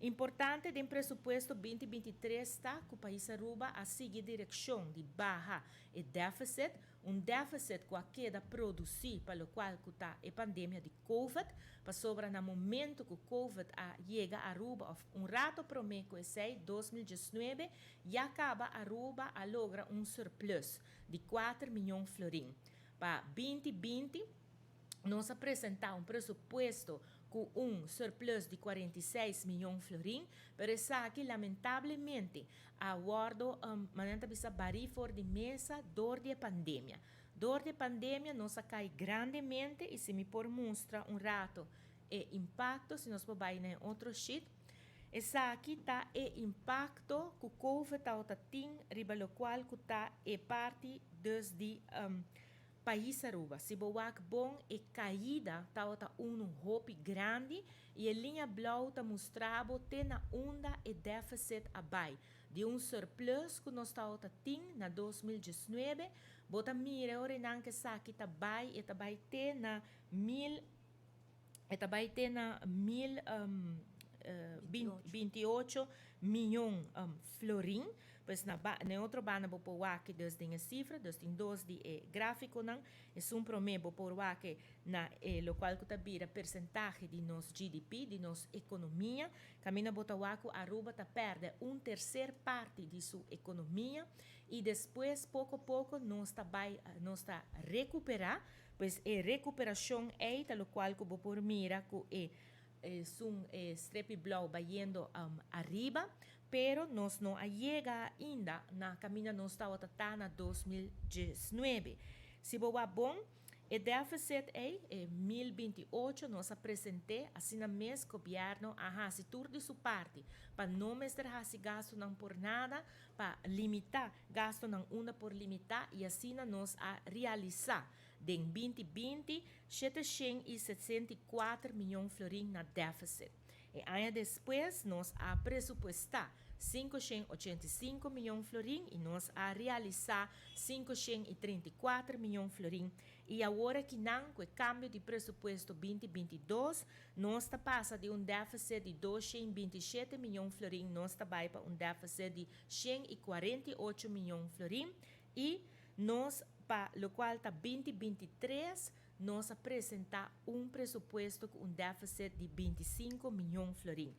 Importante do presupuesto 2023 está que o país Aruba a seguir direção de barra e déficit, déficit que a queda produzir para o qual está a pandemia de Covid, para sobra no momento que o Covid chega a Aruba, rato prometo é 2019, e acaba Aruba a logra surplus de 4 milhões de florins. Para 2020, nós apresentamos presupuesto com surplus de 46 milhões de florins, mas aqui, lamentavelmente, aguardo manenta bisa bari for de mesa dor de pandemia. Dor de pandemia nós cai grandemente e se me por mostra rato e impacto, se nós for vai em outro sheet, essa aqui está o impacto que o COVID tem, riba lo qual que está parte desde país Aruba. Se boak bom e caída tá hope grande e a linha blau tá mostrava ter na onda e déficit abai de surplus que nós tem na 2019, bota mira orinan que saki tá bai e tá bai ter na mil 28 milhões florim, pois na outro bana bo por aqui desde a cifra, desde dois de gráfico não, é prometo por aqui na lo qual que tabira percentagem de nos GDP, de nos economia, camina bota waku Aruba tá perde terceira parte de sua economia e depois pouco a pouco nós tá recuperar, pois a recuperação é lo qual que bo por mira que strepe blau bayendo arriba, pero nós não chega ainda na caminho nós estava na 2019. Se boa bom, o déficit é 2028, nós apresentei assim na mês governo se tudo de sua parte para não mestre gasto não por nada, para limitar gasto não una por limitar e assim nós a realizar em 2020 764 milhões de florins na déficit. E aí depois nós a pressupostar 585 milhões de florins e nós a realizar 534 milhões de florins. E agora que não, com o câmbio de pressuposto 2022, nós passa de déficit de 227 milhões de florins, nós vai para déficit de 148 milhões de florins e nós para o qual está 2023, nós apresentar presupuesto com déficit de 25 milhões de florins.